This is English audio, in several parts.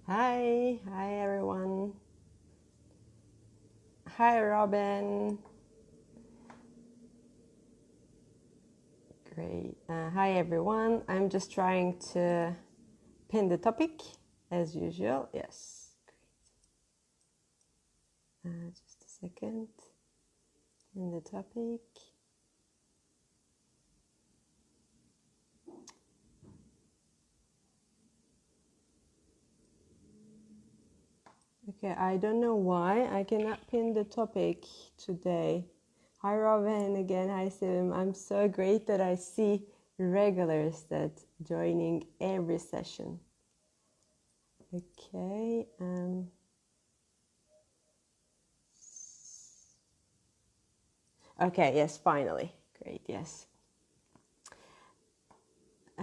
Hi everyone. Hi Robin. Great. Hi everyone. I'm just trying to pin the topic as usual. Yes. Great. Just a second. Pin the topic. Okay, I don't know why I cannot pin the topic today. Hi Robin again. Hi Sim. I'm so great that I see regulars that joining every session. Okay. Okay, yes, finally. Great, yes.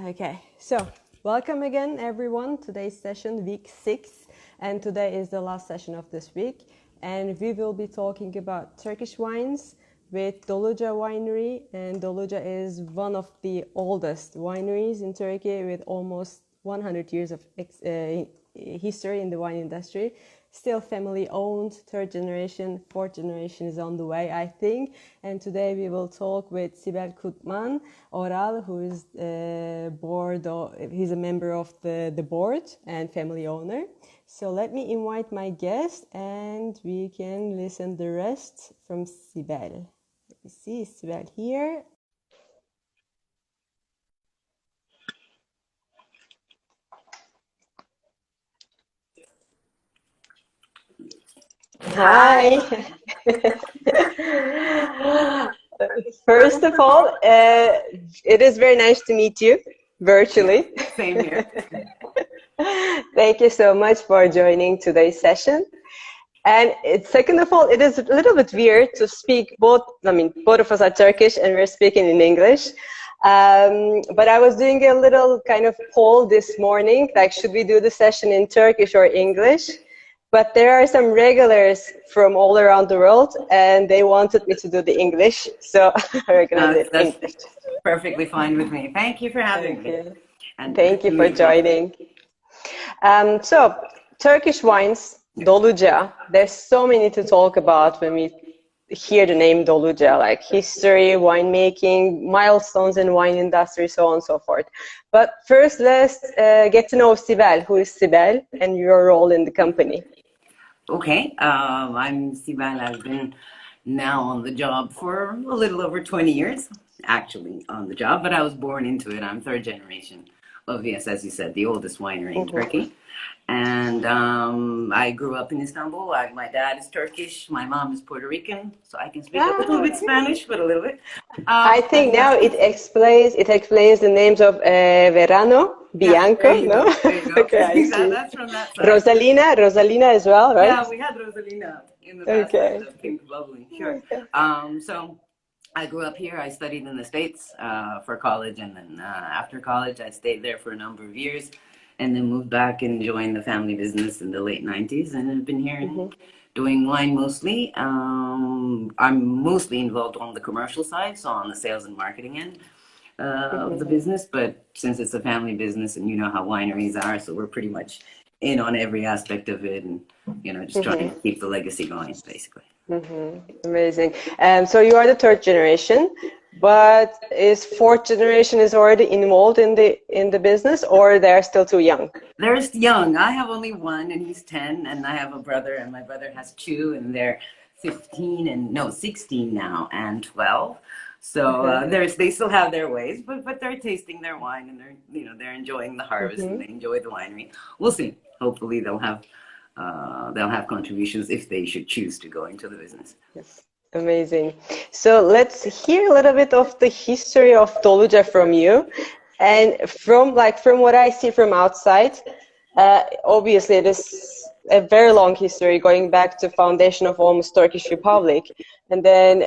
Okay, so welcome again, everyone. Today's session, week 6, and today is the last session of this week. And we will be talking about Turkish wines with Doluca Winery. And Doluca is one of the oldest wineries in Turkey with almost 100 years of history in the wine industry. Still family owned, third generation, fourth generation is on the way, I think. And today we will talk with Sibel Kutman, Oral, who is he's a member of the board and family owner. So let me invite my guest and we can listen the rest from Sibel. Let me see, is Sibel here? Hi. First of all, it is very nice to meet you virtually. Same here. Thank you so much for joining today's session. And second of all, it is a little bit weird to speak both of us are Turkish and we're speaking in English. But I was doing a little kind of poll this morning, like should we do the session in Turkish or English? But there are some regulars from all around the world and they wanted me to do the English. So we're going to do it English. Perfectly fine with me. Thank you for having me. And thank you for joining. So, Turkish wines, Doluca, there's so many to talk about when we hear the name Doluca, like history, winemaking, milestones in wine industry, so on and so forth. But first, let's get to know Sibel. Who is Sibel and your role in the company? Okay, I'm Sibel. I've been now on the job for a little over 20 years, actually on the job, but I was born into it. I'm third generation of, yes, as you said, the oldest winery in Turkey. And I grew up in Istanbul. My dad is Turkish. My mom is Puerto Rican, so I can speak a little bit Spanish, but a little bit. I think now it explains the names of Verano, Bianco, yeah, no? Okay, I see. That's from that side. Rosalina as well, right? Yeah, we had Rosalina in the past. Okay. The pink bubbly, sure. So I grew up here. I studied in the States for college, and then after college, I stayed there for a number of years, and then moved back and joined the family business in the late 90s, and I've been here doing wine mostly. I'm mostly involved on the commercial side, so on the sales and marketing end of the business, but since it's a family business and you know how wineries are, so we're pretty much in on every aspect of it and, just trying to keep the legacy going, basically. Amazing. So you are the third generation, but is fourth generation is already involved in the business, or they're still too young? They're young. I have only one, and he's 10, and I have a brother, and my brother has 2, and they're 16 now, and 12. So they still have their ways, but they're tasting their wine, and they're enjoying the harvest, and they enjoy the winery. We'll see. Hopefully, they'll have contributions if they should choose to go into the business. Yes. Amazing. So let's hear a little bit of the history of Doluca from you. And from what I see from outside, obviously it is a very long history going back to foundation of almost Turkish Republic, and then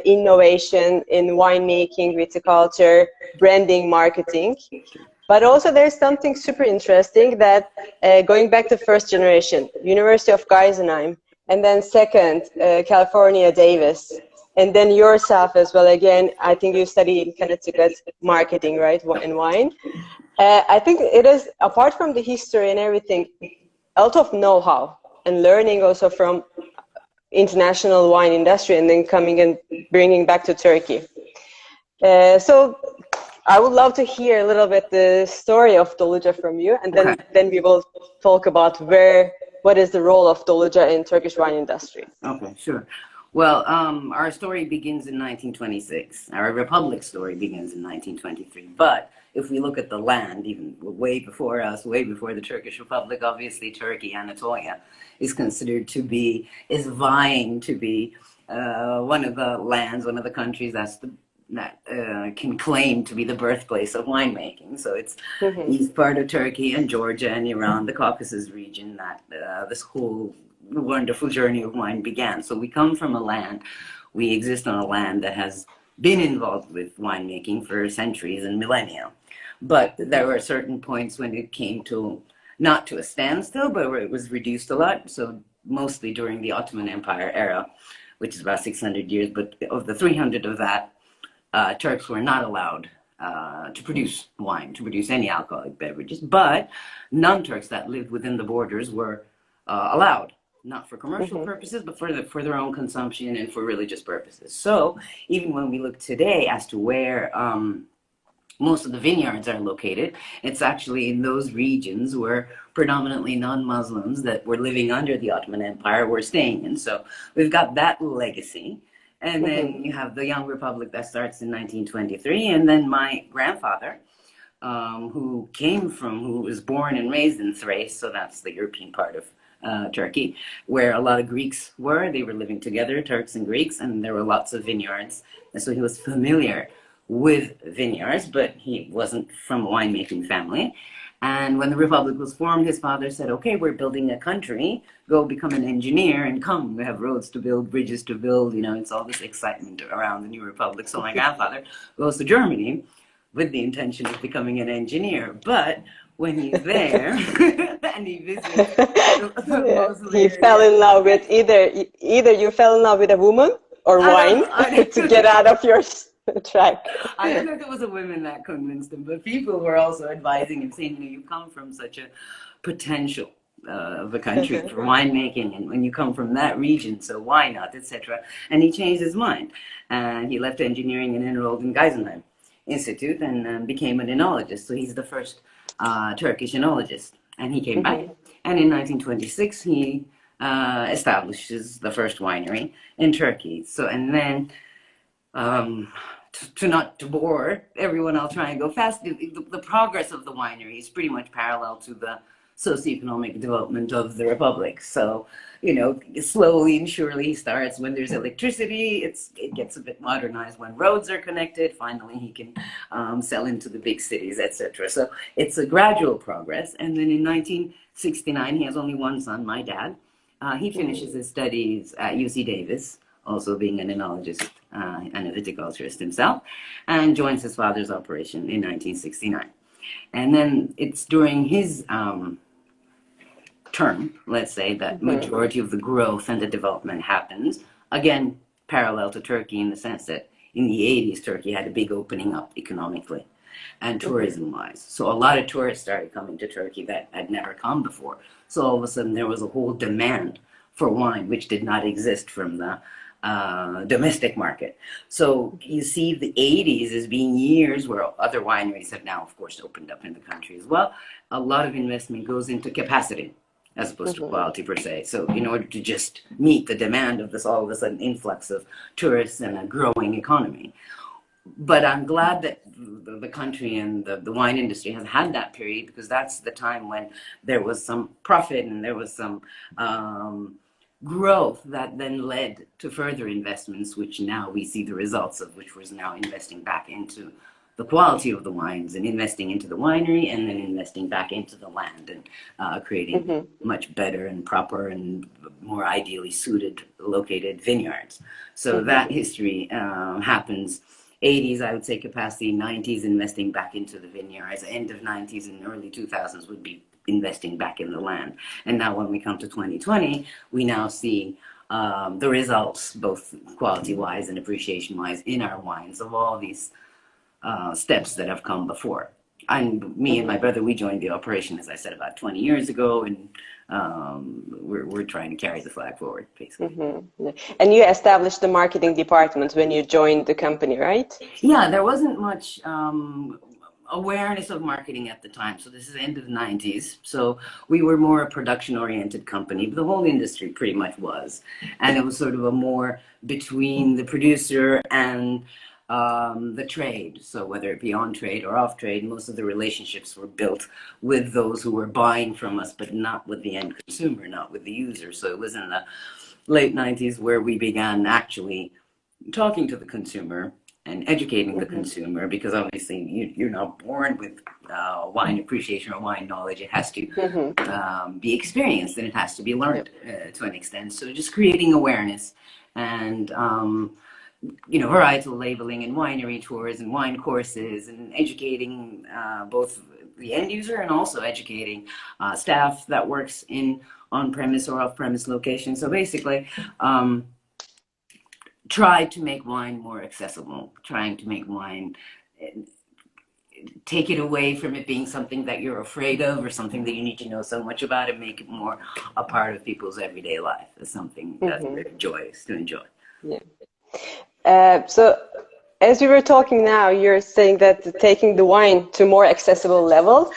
innovation in winemaking, viticulture, branding, marketing. But also there's something super interesting that going back to first generation, University of Geisenheim, and then second, California Davis, and then yourself as well. Again, I think you studied in Connecticut marketing, right, and wine. I think it is, apart from the history and everything, a lot of know-how and learning also from international wine industry, and then coming and bringing back to Turkey. So I would love to hear a little bit the story of Doluca from you, and then we will talk about what is the role of Doluca in Turkish wine industry. Okay, sure. Well, our story begins in 1926. Our republic story begins in 1923. But if we look at the land, even way before us, way before the Turkish Republic, obviously Turkey, Anatolia, is vying to be one of the lands, one of the countries that can claim to be the birthplace of winemaking. So it's east part of Turkey and Georgia and Iran, the Caucasus region, that this whole wonderful journey of wine began. So we come from a land, we exist on a land that has been involved with winemaking for centuries and millennia. But there were certain points when it came to, not to a standstill, but where it was reduced a lot. So mostly during the Ottoman Empire era, which is about 600 years, but of the 300 of that, Turks were not allowed to produce wine, to produce any alcoholic beverages. But non-Turks that lived within the borders were allowed, not for commercial purposes, but for their own consumption and for religious purposes. So even when we look today as to where most of the vineyards are located, it's actually in those regions where predominantly non-Muslims that were living under the Ottoman Empire were staying in. So we've got that legacy. And then you have the young republic that starts in 1923. And then my grandfather, who was born and raised in Thrace, so that's the European part of Turkey, where a lot of Greeks were. They were living together, Turks and Greeks, and there were lots of vineyards. And so he was familiar with vineyards, but he wasn't from a winemaking family. And when the Republic was formed, his father said, okay, we're building a country, go become an engineer and come. We have roads to build, bridges to build, it's all this excitement around the new Republic. So my grandfather goes to Germany with the intention of becoming an engineer. But when he's there and he visits he fell in love with either you fell in love with a woman or wine to get out of your track. I don't know if it was the women that convinced him, but people were also advising him, saying, you come from such a potential of a country for winemaking, and when you come from that region, so why not, etc. And he changed his mind, and he left engineering and enrolled in Geisenheim Institute and became an enologist. So he's the first Turkish enologist, and he came back, and in 1926 he establishes the first winery in Turkey. So, and then not to bore everyone, I'll try and go fast. The progress of the winery is pretty much parallel to the socioeconomic development of the Republic. So, slowly and surely he starts when there's electricity, it gets a bit modernized when roads are connected. Finally, he can sell into the big cities, etc. So it's a gradual progress. And then in 1969, he has only one son, my dad. He finishes his studies at UC Davis, also being an enologist and a viticulturist himself, and joins his father's operation in 1969. And then it's during his term, let's say, that majority of the growth and the development happens. Again, parallel to Turkey in the sense that in the 80s, Turkey had a big opening up economically and tourism-wise. So a lot of tourists started coming to Turkey that had never come before. So all of a sudden, there was a whole demand for wine, which did not exist from the domestic market. So you see the 80s as being years where other wineries have now, of course, opened up in the country as well. A lot of investment goes into capacity as opposed to quality per se. So in order to just meet the demand of this all of a sudden influx of tourists and a growing economy. But I'm glad that the country and the wine industry has had that period, because that's the time when there was some profit and there was some growth that then led to further investments, which now we see the results of, which was now investing back into the quality of the wines and investing into the winery and then investing back into the land and creating much better and proper and more ideally suited located vineyards. So that history happens. 80s, I would say capacity, 90s investing back into the vineyards, end of 90s and early 2000s would be investing back in the land. And now when we come to 2020, we now see the results, both quality-wise and appreciation-wise, in our wines of all these steps that have come before. And me and my brother, we joined the operation, as I said, about 20 years ago, and we're trying to carry the flag forward, basically. Mm-hmm. And you established the marketing department when you joined the company, right? Yeah, there wasn't much awareness of marketing at the time. So this is the end of the 90s. So we were more a production-oriented company. The whole industry pretty much was. And it was sort of a more between the producer and the trade. So whether it be on trade or off trade, most of the relationships were built with those who were buying from us, but not with the end consumer, not with the user. So it was in the late 90s where we began actually talking to the consumer and educating the consumer, because obviously you're not born with wine appreciation or wine knowledge. It has to be experienced, and it has to be learned to an extent. So just creating awareness and varietal labeling and winery tours and wine courses, and educating both the end user and also educating staff that works in on-premise or off-premise locations. So basically, try to make wine more accessible, trying to make wine, take it away from it being something that you're afraid of or something that you need to know so much about, and make it more a part of people's everyday life, as something that's very joyous to enjoy. Yeah. So as we were talking now, you're saying that taking the wine to more accessible level.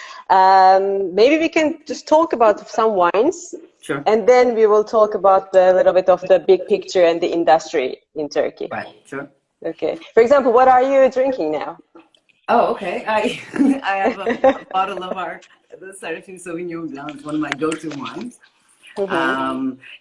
Maybe we can just talk about some wines. Sure. And then we will talk about a little bit of the big picture and the industry in Turkey. Right, sure. Okay. For example, what are you drinking now? Oh, okay. I have a bottle of the Sarafin Sauvignon Blanc. It's one of my go-to wines.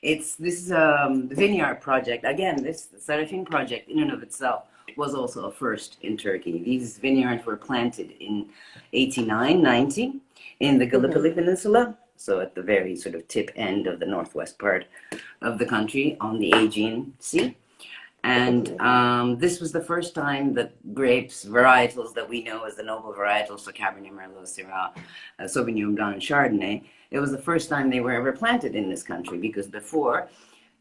This is a vineyard project. Again, this Sarafin project in and of itself was also a first in Turkey. These vineyards were planted in 89, 90 in the Gallipoli Peninsula. So at the very sort of tip end of the northwest part of the country on the Aegean Sea. And this was the first time that grapes, varietals that we know as the noble varietals, so Cabernet Merlot, Syrah, Sauvignon Blanc, and Chardonnay, it was the first time they were ever planted in this country, because before,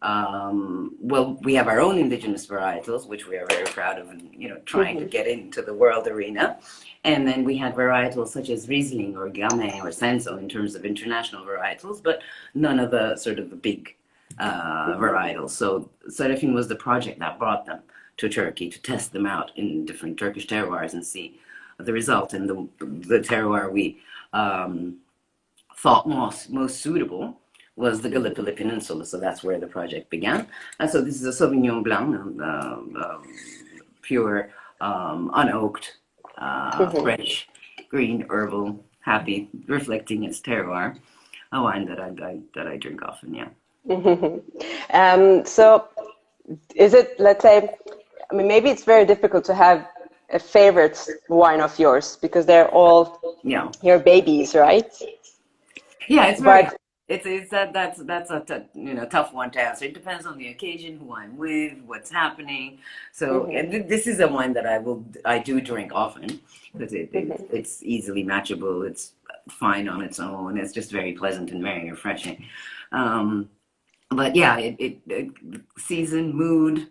we have our own indigenous varietals, which we are very proud of, and trying to get into the world arena. And then we had varietals such as Riesling or Gamay or Senso in terms of international varietals, but none of the sort of the big varietals. So Sarafin was the project that brought them to Turkey to test them out in different Turkish terroirs and see the result. And the terroir we thought most suitable was the Gallipoli Peninsula. So that's where the project began. And so this is a Sauvignon Blanc, pure, unoaked, fresh, green, herbal, happy, reflecting its terroir. A wine that I drink often, yeah. So is it, let's say, I mean, maybe it's very difficult to have a favorite wine of yours, because they're all your babies, right? Yeah, it's very. That's a tough one to answer. It depends on the occasion, who I'm with, what's happening. So this is a wine that I do drink often, because it's easily matchable. It's fine on its own. It's just very pleasant and very refreshing. But yeah, it season, mood.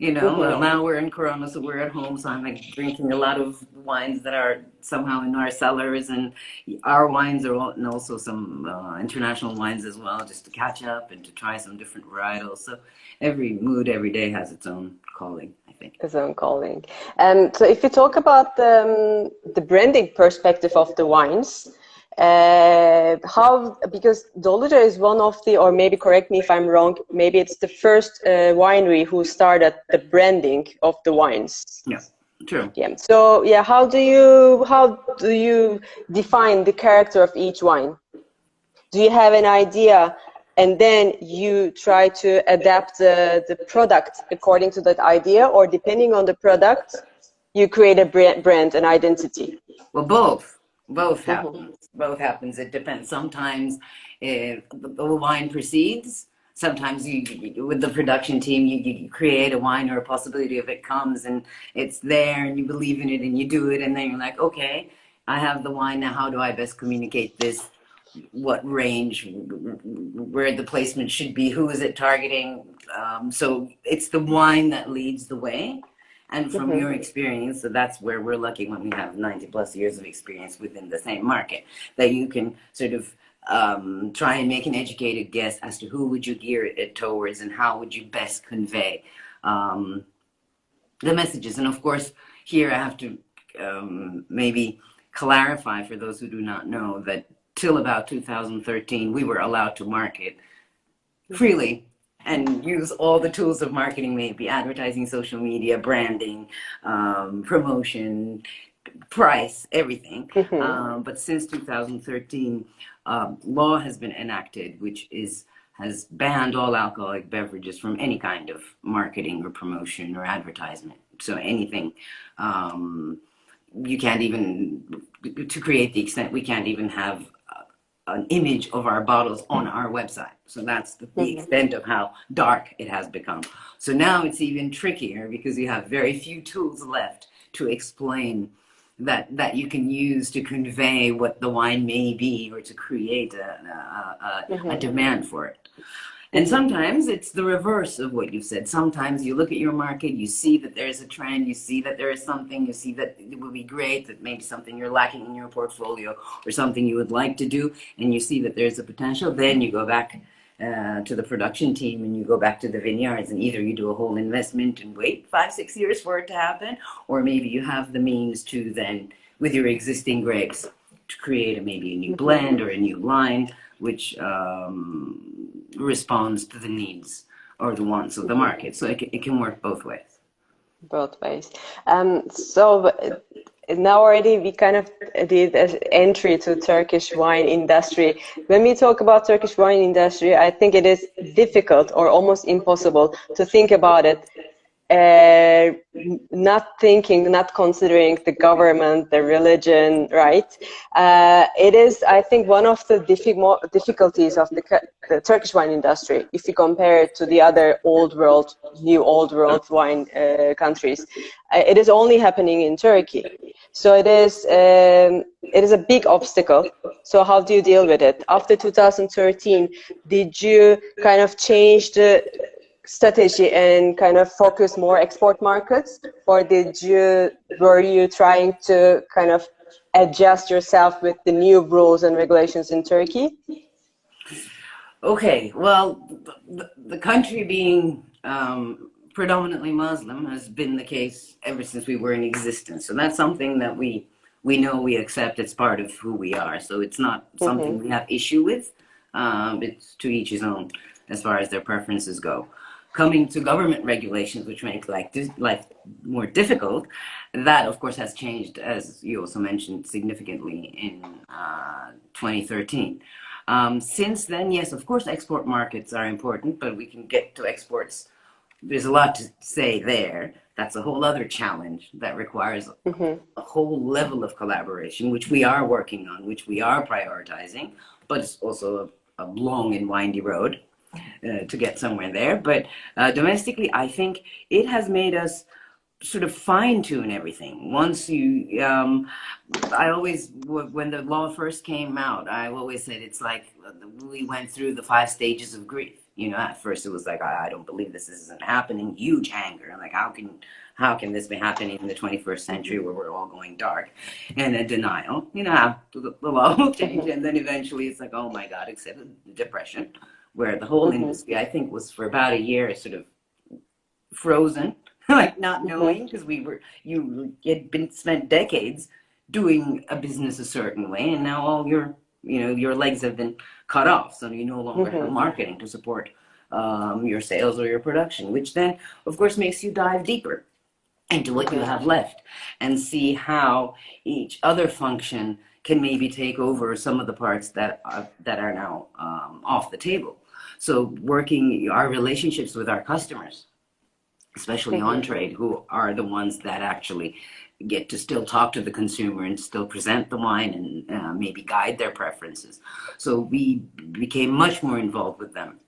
Now we're in Corona, so we're at home, so I'm drinking a lot of wines that are somehow in our cellars, and our wines and also some international wines as well, just to catch up and to try some different varietals. So every mood, every day has its own calling, I think. Its own calling. So if you talk about the branding perspective of the wines, because Doluca is one of the, or maybe correct me if I'm wrong, maybe it's the first winery who started the branding of the wines. Yeah, true. Yeah. So yeah, how do you define the character of each wine? Do you have an idea, and then you try to adapt the product according to that idea, or depending on the product, you create a brand, an identity? Well, both happens. Both happens. It depends. Sometimes the wine precedes. Sometimes you, with the production team, you create a wine, or a possibility of it comes and it's there, and you believe in it and you do it, and then you're like, okay, I have the wine now. How do I best communicate this? What range? Where the placement should be? Who is it targeting? So it's the wine that leads the way. And from your experience, so that's where we're lucky when we have 90 plus years of experience within the same market, that you can sort of try and make an educated guess as to who would you gear it towards and how would you best convey the messages. And of course, here I have to maybe clarify for those who do not know that till about 2013, we were allowed to market freely and use all the tools of marketing, maybe advertising, social media, branding, promotion, price, everything. But since 2013, law has been enacted, which has banned all alcoholic beverages from any kind of marketing or promotion or advertisement. So anything, you can't even, to create the extent, we can't even have an image of our bottles on our website. So that's the extent of how dark it has become. So now it's even trickier because you have very few tools left to explain that you can use to convey what the wine may be or to create a demand for it. And sometimes it's the reverse of what you've said. Sometimes you look at your market, you see that there's a trend, you see that there is something, you see that it would be great, that maybe something you're lacking in your portfolio or something you would like to do, and you see that there's a potential. Then you go back to the production team and you go back to the vineyards, and either you do a whole investment and wait 5-6 years for it to happen, or maybe you have the means to then, with your existing grapes, to create maybe a new blend or a new line, which responds to the needs or the wants of the market. So it can work both ways. Both ways. So now already we kind of did an entry to Turkish wine industry. When we talk about Turkish wine industry, I think it is difficult or almost impossible to think about it not considering the government, the religion, right? It is, I think, one of the difficulties of the Turkish wine industry, if you compare it to the other old world wine countries. It is only happening in Turkey. So it is a big obstacle. So how do you deal with it? After 2013, did you kind of change the strategy and kind of focus more export markets, or were you trying to kind of adjust yourself with the new rules and regulations in Turkey? Okay, well, the country being predominantly Muslim has been the case ever since we were in existence. So that's something that we know, we accept. It's part of who we are. So it's not something we have issue with. It's to each his own as far as their preferences go. Coming to government regulations, which make life more difficult, that of course has changed, as you also mentioned, significantly in 2013. Since then, yes, of course, export markets are important, but we can get to exports. There's a lot to say there. That's a whole other challenge that requires a whole level of collaboration, which we are working on, which we are prioritizing, but it's also a long and windy road to get somewhere there. But domestically, I think it has made us sort of fine-tune everything. Once you, I always, when the law first came out, I always said it's like we went through the 5 stages of grief. You know, at first it was like, I don't believe this isn't happening. Huge anger. I'm like, how can this be happening in the 21st century where we're all going dark? And a denial. You know, the law will change. And then eventually it's like, oh my God, except depression, where the whole industry, I think, was for about a year sort of frozen, like not knowing, because you had been spent decades doing a business a certain way, and now all your legs have been cut off, so you no longer have marketing to support your sales or your production, which then, of course, makes you dive deeper into what you have left and see how each other function can maybe take over some of the parts that are now off the table. So working our relationships with our customers, especially on trade, who are the ones that actually get to still talk to the consumer and still present the wine and maybe guide their preferences. So we became much more involved with them,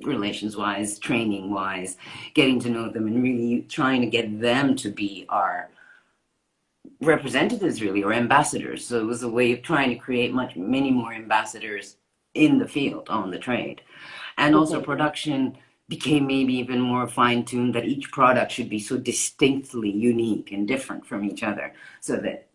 relations-wise, training-wise, getting to know them and really trying to get them to be our representatives, really, or ambassadors. So it was a way of trying to create many more ambassadors in the field, on the trade. And also production became maybe even more fine-tuned, that each product should be so distinctly unique and different from each other, so that,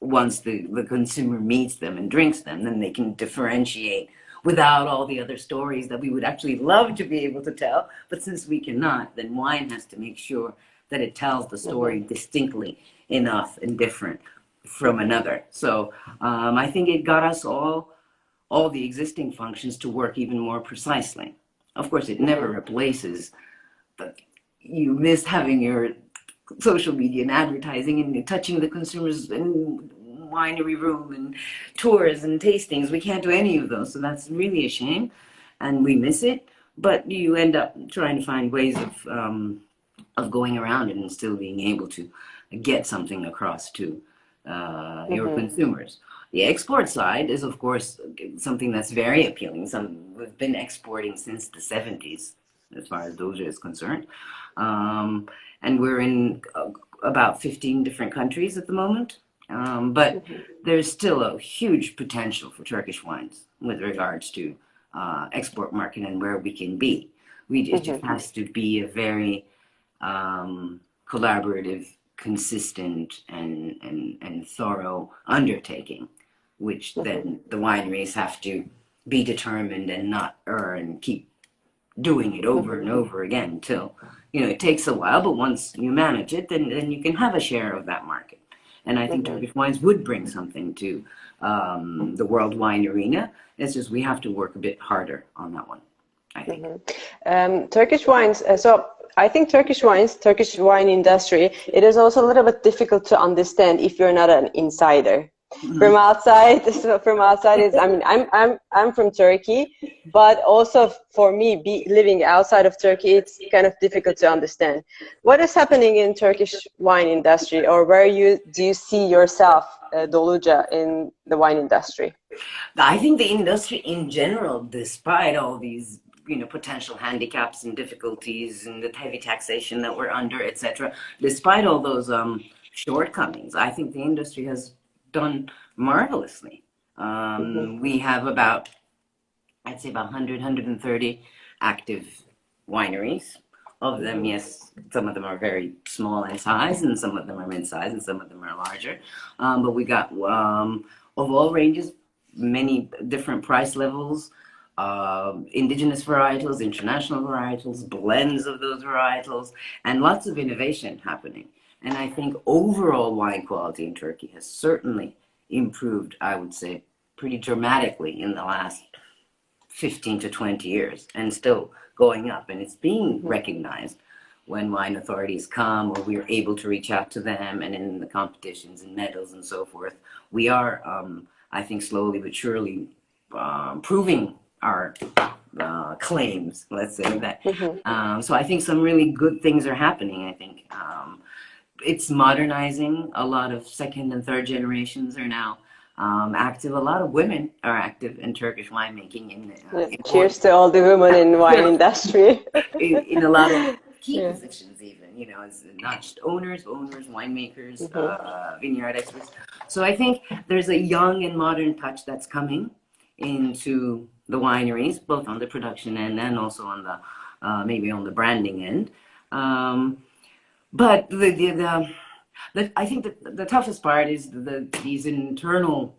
once the consumer meets them and drinks them, then they can differentiate without all the other stories that we would actually love to be able to tell. But since we cannot, then wine has to make sure that it tells the story distinctly enough and different from another. So I think it got us all the existing functions to work even more precisely. Of course, it never replaces, but you miss having your social media and advertising and touching the consumers in winery room and tours and tastings. We can't do any of those, so that's really a shame, and we miss it. But you end up trying to find ways of going around it and still being able to get something across to your consumers. The export side is, of course, something that's very appealing. We've been exporting since the 70s, as far as Doja is concerned. And we're in about 15 different countries at the moment. But there's still a huge potential for Turkish wines with regards to export market and where we can be. It just has to be a very collaborative, consistent, and thorough undertaking, which then the wineries have to be determined and not keep doing it over and over again until, it takes a while, but once you manage it, then you can have a share of that market. And I think Turkish wines would bring something to the world wine arena. It's just we have to work a bit harder on that one, I think. Turkish wines, so I think Turkish wine industry, it is also a little bit difficult to understand if you're not an insider. From outside, is, I mean, I'm from Turkey, but also for me, living outside of Turkey, it's kind of difficult to understand. What is happening in Turkish wine industry, or where do you see yourself, Doluca, in the wine industry? I think the industry in general, despite all these potential handicaps and difficulties and the heavy taxation that we're under, etc., despite all those shortcomings, I think the industry has done marvelously. We have I'd say about 100, 130 active wineries. Of them, yes, some of them are very small in size, and some of them are mid-size, and some of them are larger. But we got of all ranges, many different price levels, indigenous varietals, international varietals, blends of those varietals, and lots of innovation happening. And I think overall wine quality in Turkey has certainly improved, I would say, pretty dramatically in the last 15 to 20 years, and still going up. And it's being recognized when wine authorities come, or we're able to reach out to them, and in the competitions and medals and so forth. We are, I think, slowly but surely proving our claims, let's say that. So I think some really good things are happening. I think it's modernizing. A lot of second and third generations are now active. A lot of women are active in Turkish winemaking. Cheers to all the women in wine industry. in a lot of key positions, even, as not just owners, winemakers, vineyard experts. So I think there's a young and modern touch that's coming into the wineries, both on the production end and also on the maybe on the branding end. But I think the toughest part is these internal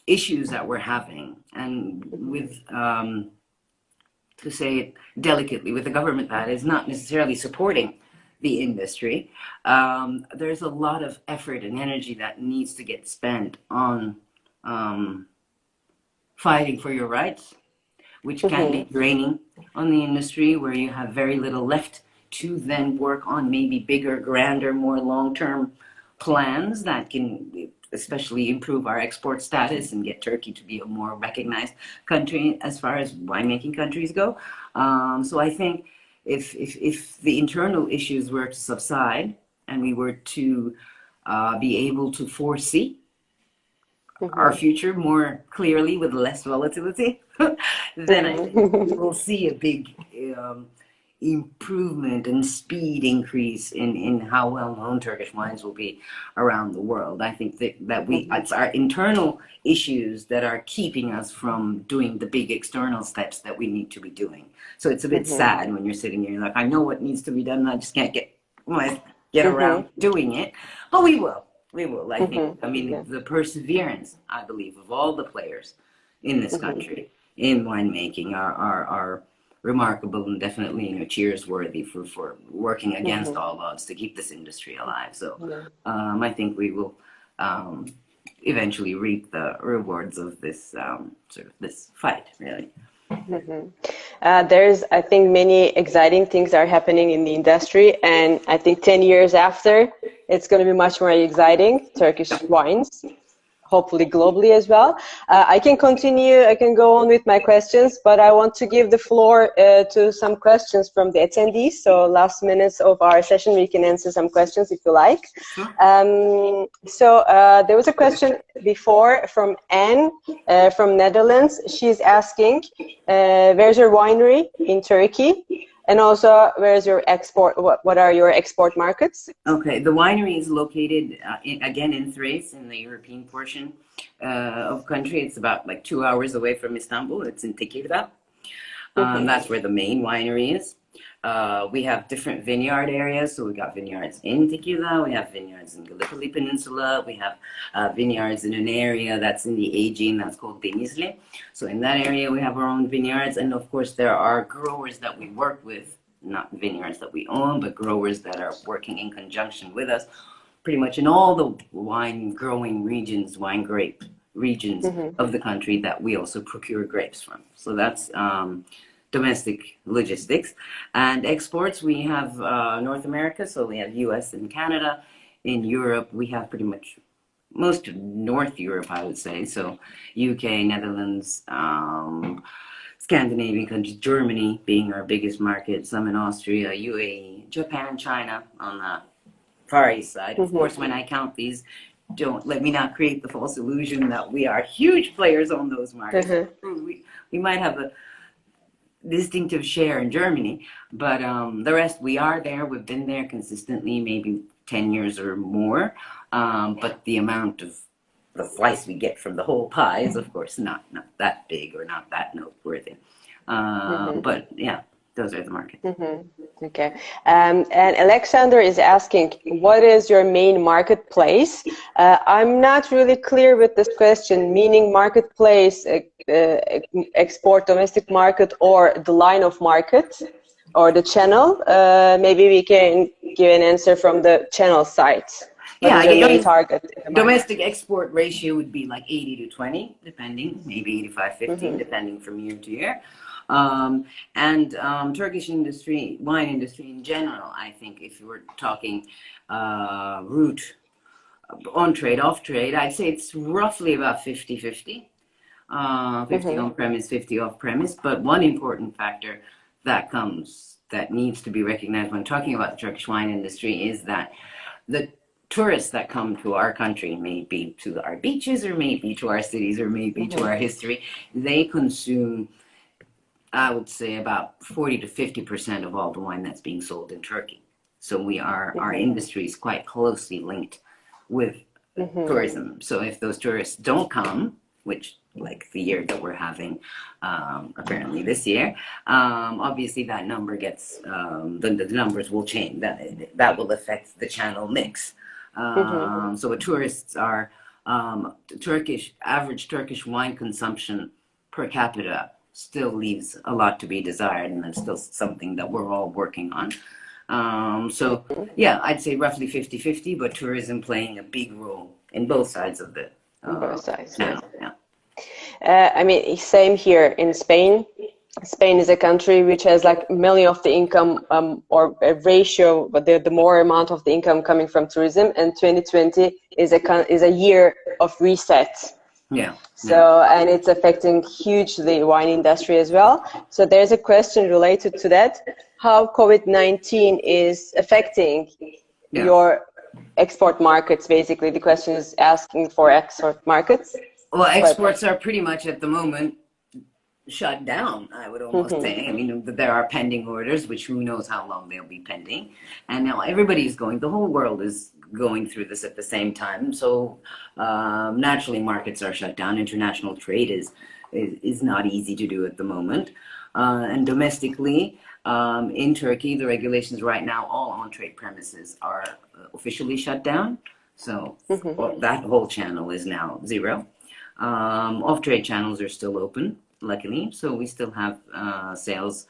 issues that we're having, and with to say it delicately, with the government that is not necessarily supporting the industry. There's a lot of effort and energy that needs to get spent on fighting for your rights, which can be draining on the industry, where you have very little left to then work on maybe bigger, grander, more long-term plans that can especially improve our export status and get Turkey to be a more recognized country as far as winemaking countries go. So I think if the internal issues were to subside and we were to be able to foresee our future more clearly with less volatility, then I think we'll see a big improvement and speed increase in how well known Turkish wines will be around the world. I think that it's our internal issues that are keeping us from doing the big external steps that we need to be doing. So it's a bit sad when you're sitting here like, I know what needs to be done, and I just can't get around doing it, but we will. I think. I mean, the perseverance, I believe, of all the players in this country in winemaking are remarkable and definitely, cheers worthy for working against all odds to keep this industry alive. So I think we will eventually reap the rewards of this this fight, really. There's, I think, many exciting things are happening in the industry, and I think 10 years after, it's going to be much more exciting, Turkish wines, hopefully globally as well. I can go on with my questions, but I want to give the floor to some questions from the attendees. So last minutes of our session, we can answer some questions if you like. There was a question before from Anne from Netherlands. She's asking, where's your winery in Turkey? And also, where's your export? What are your export markets? Okay, the winery is located again in Thrace, in the European portion of country. It's about like 2 hours away from Istanbul. It's in Tekirdağ. That's where the main winery is. We have different vineyard areas. So we got vineyards in Tekirdağ. We have vineyards in Gallipoli Peninsula. We have vineyards in an area that's in the Aegean that's called Denizli. So in that area, we have our own vineyards. And of course, there are growers that we work with, not vineyards that we own, but growers that are working in conjunction with us, pretty much in all the wine growing regions, wine grape regions of the country that we also procure grapes from. So that's domestic logistics. And exports, we have North America, so we have US and Canada. In Europe, we have pretty much most of North Europe, I would say. So UK, Netherlands, Scandinavian countries, Germany being our biggest market, some in Austria, UAE, Japan, China on the Far East side. Of course, when I count these, don't let me not create the false illusion that we are huge players on those markets. We might have a distinctive share in Germany, but the rest, we are there. We've been there consistently, maybe 10 years or more. But the amount of the slice we get from the whole pie is, of course, not that big or not that noteworthy. But yeah, those are the markets. Okay. And Alexander is asking, what is your main marketplace? I'm not really clear with this question, meaning marketplace, export, domestic market, or the line of market, or the channel. Maybe we can give an answer from the channel side. Yeah, your main target. Domestic export ratio would be like 80 to 20, depending, maybe 85-15, depending from year to year. Turkish industry, wine industry in general, I think if you were talking route, on trade, off trade, I'd say it's roughly about 50-50. 50 on premise, 50 off premise. But one important factor that needs to be recognized when talking about the Turkish wine industry is that the tourists that come to our country, maybe to our beaches or maybe to our cities or maybe to our history, they consume, I would say, about 40 to 50% of all the wine that's being sold in Turkey. So our industry is quite closely linked with tourism. So if those tourists don't come, which like the year that we're having apparently this year, obviously that number gets, the numbers will change. That will affect the channel mix. So what tourists are, average Turkish wine consumption per capita still leaves a lot to be desired, and that's still something that we're all working on. So yeah, I'd say roughly 50-50, but tourism playing a big role in both sides of the both sides. channel. Yeah. I mean, same here in Spain. Spain is a country which has like million of the income or a ratio, but the more amount of the income coming from tourism, and 2020 is a year of reset. Yeah. So, and it's affecting hugely wine industry as well. So there's a question related to that, how COVID-19 is affecting your export markets, basically. The question is asking for export markets. Well, exports are pretty much at the moment shut down, I would almost say. I mean, there are pending orders, which who knows how long they'll be pending. And now everybody's going, the whole world is going through this at the same time. So naturally, markets are shut down. International trade is not easy to do at the moment. And domestically, in Turkey, the regulations right now, all on-trade premises are officially shut down. So that whole channel is now zero. Off-trade channels are still open, luckily, so we still have sales,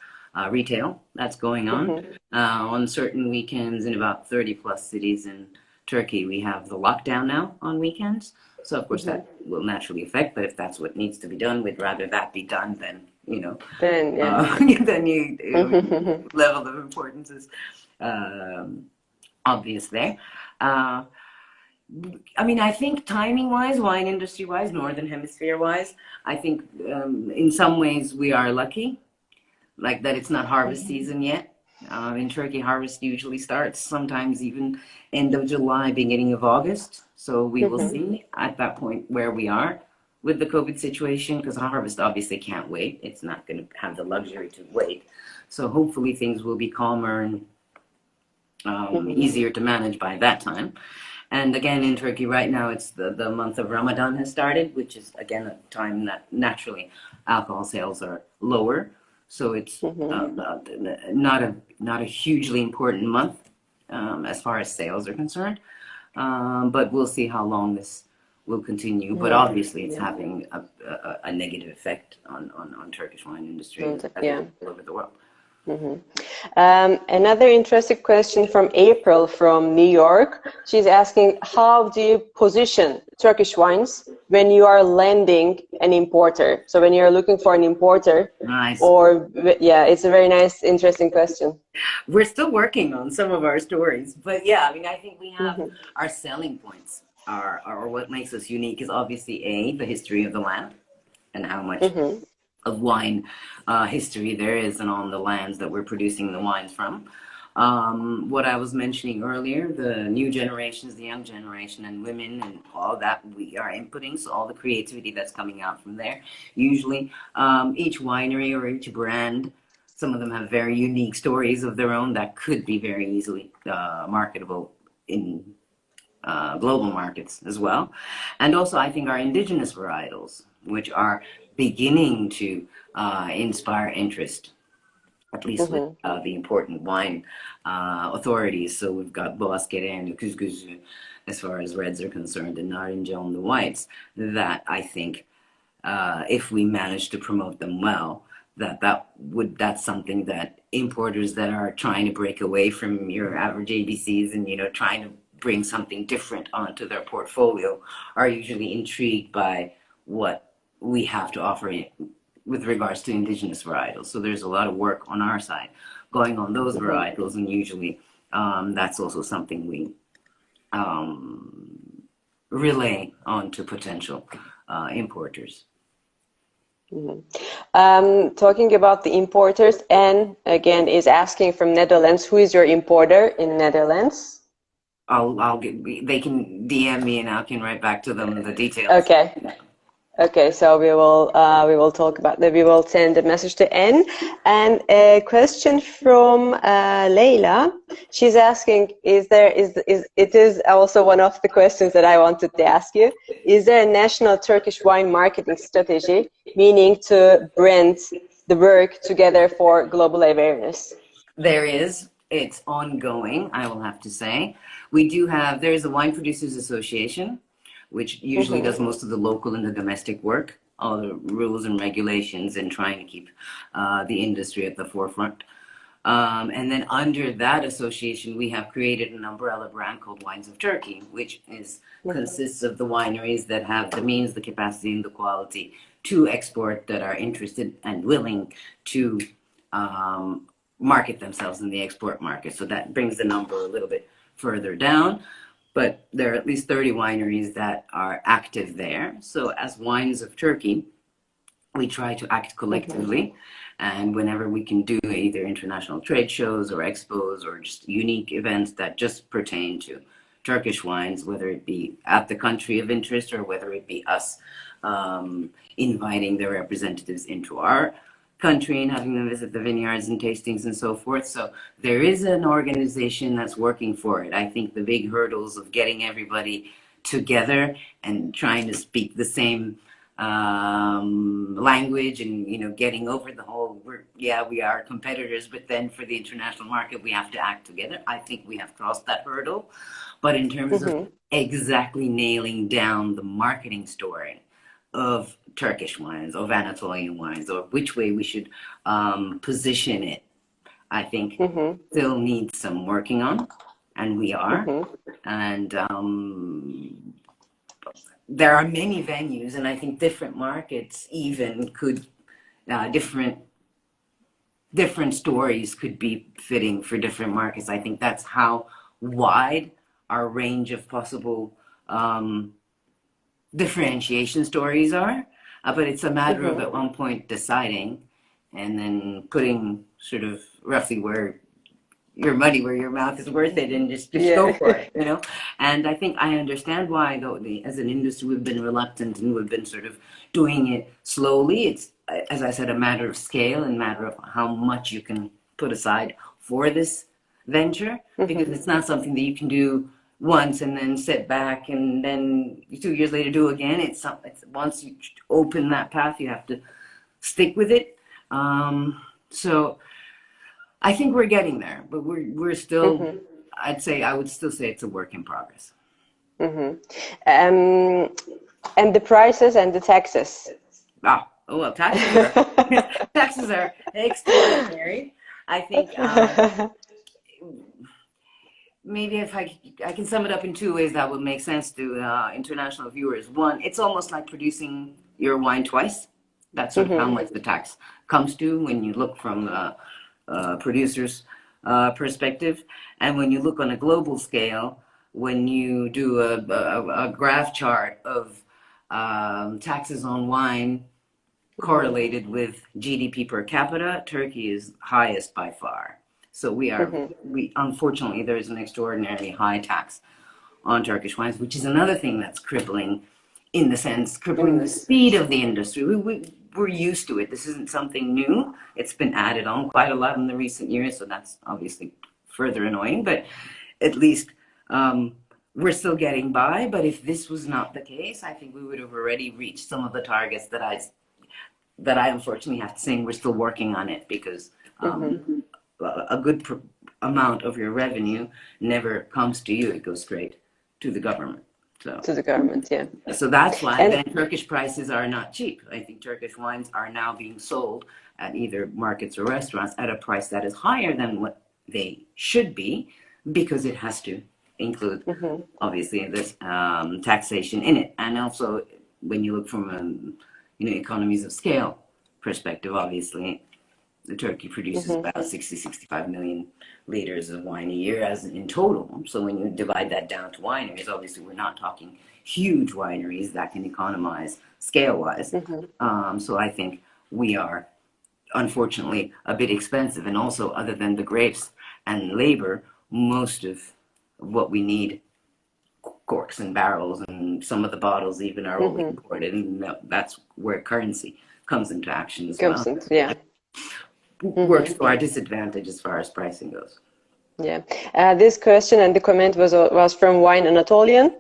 retail that's going on certain weekends in about 30 plus cities in Turkey. We have the lockdown now on weekends, so of course that will naturally affect, but if that's what needs to be done, we'd rather that be done than, you know, then level of importance is obvious there. I mean, I think timing-wise, wine industry-wise, Northern Hemisphere-wise, I think in some ways we are lucky, like that it's not harvest season yet. In Turkey, harvest usually starts sometimes even end of July, beginning of August. So we will see at that point where we are with the COVID situation, because harvest obviously can't wait. It's not going to have the luxury to wait. So hopefully things will be calmer and easier to manage by that time. And again, in Turkey right now, it's the month of Ramadan has started, which is, again, a time that naturally alcohol sales are lower. So it's not a hugely important month as far as sales are concerned. But we'll see how long this will continue. But obviously, it's having a negative effect on Turkish wine industry all over the world. Another interesting question from April from New York. She's asking, how do you position Turkish wines when you are landing an importer? So when you're looking for an importer, or it's a very nice, interesting question. We're still working on some of our stories, but yeah, I mean, I think we have our selling points are what makes us unique is obviously the history of the land and how much of wine history there is and on the lands that we're producing the wines from. What I was mentioning earlier, the new generations, the young generation and women and all that we are inputting, so all the creativity that's coming out from there. Usually each winery or each brand, some of them have very unique stories of their own that could be very easily marketable in global markets as well. And also I think our indigenous varietals, which are beginning to inspire interest, at least with the important wine authorities. So we've got Boğazkere and Kuzguzu as far as reds are concerned, and Narince on the whites, that I think if we manage to promote them well, that's something that importers that are trying to break away from your average ABCs and, you know, trying to bring something different onto their portfolio are usually intrigued by what we have to offer with regards to indigenous varietals. So there's a lot of work on our side going on those varietals, and usually that's also something we relay on to potential importers. Talking about the importers, Anne again is asking from Netherlands, who is your importer in Netherlands? They can DM me and I can write back to them the details. Okay. Okay, so we will talk about that. We will send a message to Anne. And a question from Leila. She's asking, it is also one of the questions that I wanted to ask you. Is there a national Turkish wine marketing strategy, meaning to brand the work together for global awareness? There is. It's ongoing, I will have to say. There is a Wine Producers Association, which usually does most of the local and the domestic work, all the rules and regulations, and trying to keep the industry at the forefront. And then under that association, we have created an umbrella brand called Wines of Turkey, which consists of the wineries that have the means, the capacity, and the quality to export, that are interested and willing to market themselves in the export market. So that brings the number a little bit further down. But there are at least 30 wineries that are active there. So as Wines of Turkey, we try to act collectively. And whenever we can do either international trade shows or expos or just unique events that just pertain to Turkish wines, whether it be at the country of interest or whether it be us inviting their representatives into our country and having them visit the vineyards and tastings and so forth. So there is an organization that's working for it. I think the big hurdles of getting everybody together and trying to speak the same language and, you know, getting over the whole, we are competitors, but then for the international market, we have to act together. I think we have crossed that hurdle. But in terms of exactly nailing down the marketing story of Turkish wines, of Anatolian wines, or which way we should position it, I think still needs some working on, and we are. And there are many venues, and I think different markets even could, different stories could be fitting for different markets. I think that's how wide our range of possible differentiation stories are. But it's a matter of at one point deciding and then putting sort of roughly where your money, where your mouth is worth it, and just go for it, you know. And I think I understand why, though, as an industry, we've been reluctant and we've been sort of doing it slowly. It's, as I said, a matter of scale and matter of how much you can put aside for this venture, because it's not something that you can do once and then sit back and then 2 years later do again. It's once you open that path, you have to stick with it. So I think we're getting there, but we're still, I would still say it's a work in progress. And the prices and the taxes. Well, taxes are extraordinary. I think maybe if I can sum it up in two ways that would make sense to international viewers. One, it's almost like producing your wine twice. That's sort of how much the tax comes to when you look from the producer's perspective. And when you look on a global scale, when you do a graph chart of taxes on wine correlated with GDP per capita, Turkey is highest by far. So we unfortunately, there is an extraordinarily high tax on Turkish wines, which is another thing that's crippling the speed of the industry. We're used to it. This isn't something new. It's been added on quite a lot in the recent years, so that's obviously further annoying, but at least we're still getting by. But if this was not the case, I think we would have already reached some of the targets that I unfortunately have to say we're still working on it, because a good amount of your revenue never comes to you. It goes straight to the government. To the government, yeah. So that's why then Turkish prices are not cheap. I think Turkish wines are now being sold at either markets or restaurants at a price that is higher than what they should be, because it has to include, obviously, this taxation in it. And also, when you look from economies of scale perspective, obviously, the Turkey produces about 65 million liters of wine a year as in total. So when you divide that down to wineries, obviously we're not talking huge wineries that can economize scale-wise. So I think we are, unfortunately, a bit expensive. And also, other than the grapes and labor, most of what we need, corks and barrels and some of the bottles even, are all imported. And that's where currency comes into action as well. Works to our disadvantage as far as pricing goes. This question and the comment was from Wine Anatolian.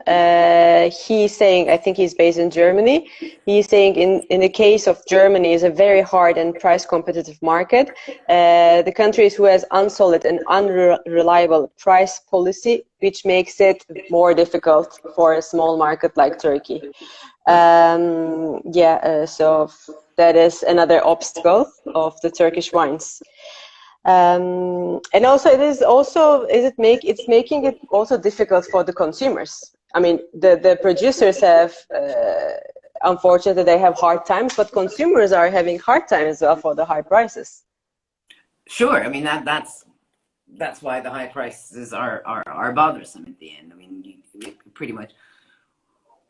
He's saying, I think he's based in Germany. He's saying in the case of Germany, is a very hard and price competitive market. The country who has unsolid and unreliable price policy, which makes it more difficult for a small market like Turkey. So that is another obstacle of the Turkish wines. And also it's making it also difficult for the consumers. I mean, the producers have, unfortunately, they have hard times, but consumers are having hard time as well for the high prices. Sure, I mean that's why the high prices are bothersome at the end. I mean, it pretty much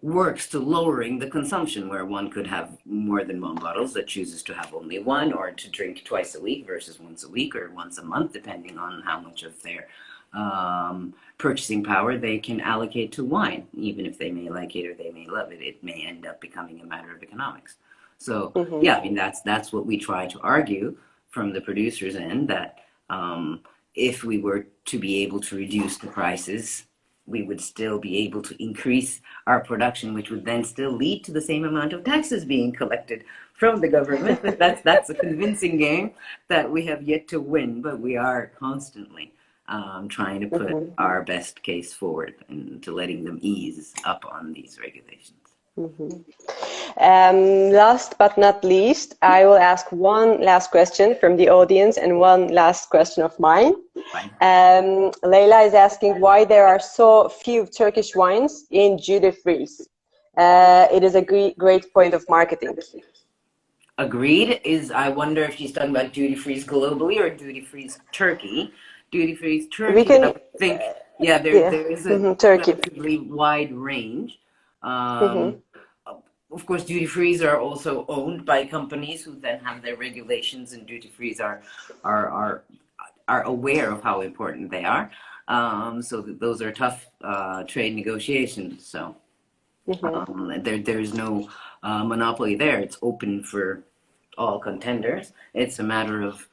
works to lowering the consumption, where one could have more than one bottles that chooses to have only one, or to drink twice a week versus once a week or once a month, depending on how much of their purchasing power they can allocate to wine. Even if they may like it or they may love it, it may end up becoming a matter of economics. So yeah, I mean, that's what we try to argue from the producer's end, that if we were to be able to reduce the prices, we would still be able to increase our production, which would then still lead to the same amount of taxes being collected from the government. But that's a convincing game that we have yet to win, but we are constantly trying to put our best case forward and to letting them ease up on these regulations. Last but not least, I will ask one last question from the audience and one last question of mine. Leila is asking why there are so few Turkish wines in duty-frees. It is a great point of marketing. Agreed. I wonder if she's talking about duty-frees globally or duty-frees Turkey. Duty-frees Turkey, I think, there is a relatively wide range. Of course, duty-frees are also owned by companies who then have their regulations, and duty-frees are aware of how important they are. So those are tough trade negotiations. So there's no monopoly there. It's open for all contenders. It's a matter of,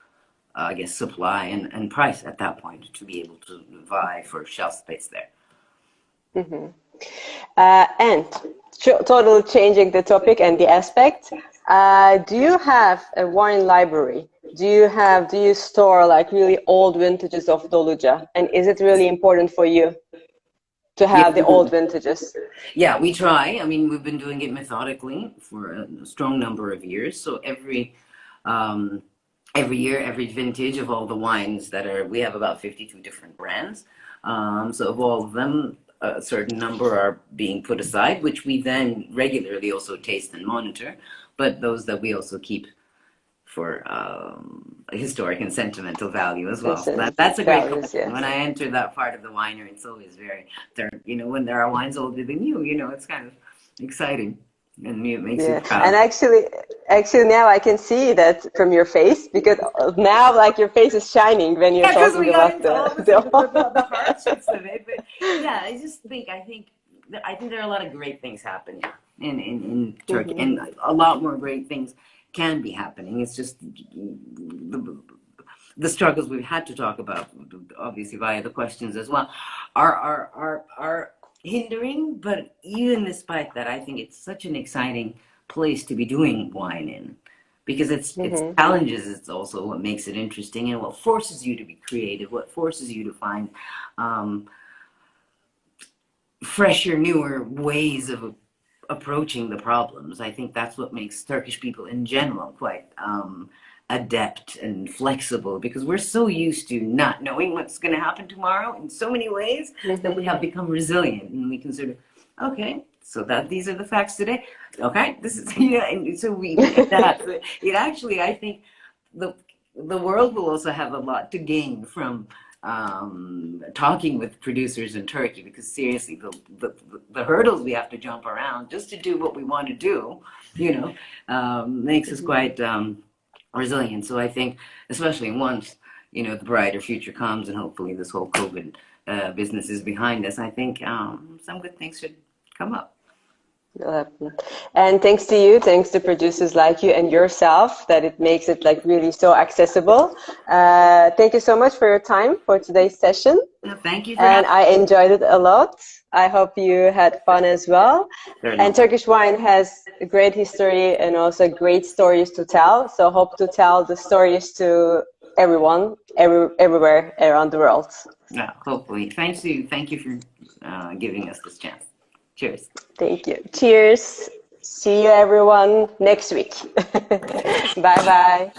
I guess, supply and price at that point to be able to vie for shelf space there. And totally changing the topic and the aspect, do you have a wine library? Do you store like really old vintages of Doluja? And is it really important for you to have the old vintages? Yeah, we try. I mean, we've been doing it methodically for a strong number of years. So every year, every vintage of all the wines we have about 52 different brands. So of all of them, a certain number are being put aside, which we then regularly also taste and monitor, but those that we also keep for historic and sentimental value as well. So that's a great question. Yes. When I enter that part of the winery, it's always when there are wines older than you, it's kind of exciting. And it makes you proud. And actually now I can see that from your face, because now like your face is shining when you're talking about the hardships of it. But yeah, I think there are a lot of great things happening in Turkey, and a lot more great things can be happening. It's just the struggles we've had to talk about, obviously via the questions as well, are hindering, but even despite that, I think it's such an exciting place to be doing wine in, because it's challenges. It's also what makes it interesting and what forces you to be creative, what forces you to find fresher, newer ways of approaching the problems. I think that's what makes Turkish people in general quite adept and flexible, because we're so used to not knowing what's going to happen tomorrow in so many ways that we have become resilient, and we can sort of, okay, so these are the facts today. Okay, this is and so we adapt. It actually, I think the world will also have a lot to gain from talking with producers in Turkey, because seriously, the hurdles we have to jump around just to do what we want to do, makes us quite resilient. So I think, especially once the brighter future comes and hopefully this whole COVID business is behind us, I think some good things should come up. And thanks to you, thanks to producers like you and yourself, that it makes it like really so accessible. Thank you so much for your time for today's session. Thank you. I enjoyed it a lot. I hope you had fun as well. And Turkish wine has a great history and also great stories to tell. So hope to tell the stories to everyone, everywhere around the world. Yeah, hopefully. Thank you for giving us this chance. Cheers. Thank you. Cheers. See you everyone next week. Bye bye.